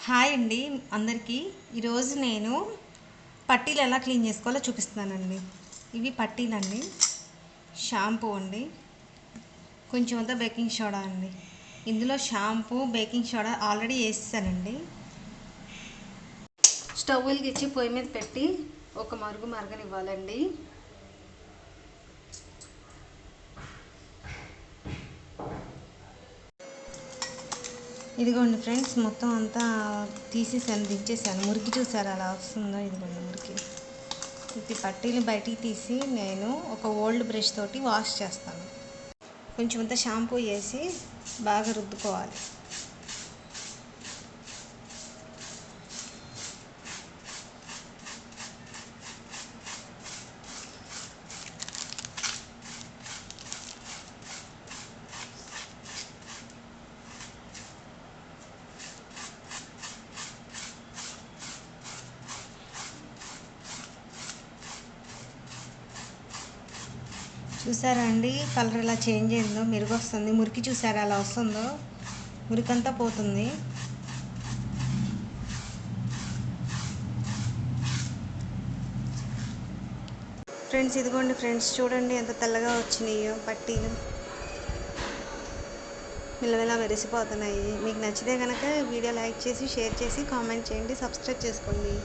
Hi అండి అందరికీ. ఈరోజు నేను పట్టీలు ఎలా క్లీన్ చేసుకోవాలో చూపిస్తున్నానండి. ఇవి పట్టీలండి, షాంపూ అండి, కొంచెం అంతా బేకింగ్ సోడా అండి. ఇందులో షాంపూ బేకింగ్ సోడా ఆల్రెడీ వేసేసానండి. స్టవ్ వెలిగించి పొయ్యి మీద పెట్టి ఒక మరుగు మరగనివ్వాలండి. ఇదిగోండి ఫ్రెండ్స్, మొత్తం అంతా తీసేసాను, దించేసాను. మురికి చూసారు అలా వస్తుందో? ఇదిగోండి మురికి. ఇది పట్టీలు బయటికి తీసి నేను ఒక ఓల్డ్ బ్రష్ తోటి వాష్ చేస్తాను. కొంచెం అంతా షాంపూ వేసి బాగా రుద్దుకోవాలి. చూసారా అండి, కలర్ ఎలా చేంజ్ అయిందో, మెరుగు వస్తుంది. మురికి చూసారా అలా వస్తుందో? మురికంతా పోతుంది. ఫ్రెండ్స్ ఇదిగోండి ఫ్రెండ్స్, చూడండి ఎంత తెల్లగా వచ్చినాయో పట్టీలు. మిల్లమిలా మెరిసిపోతున్నాయి. మీకు నచ్చితే కనుక వీడియో లైక్ చేసి, షేర్ చేసి, కామెంట్ చేయండి, సబ్స్క్రైబ్ చేసుకోండి.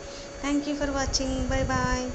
Thank you for watching. Bye bye.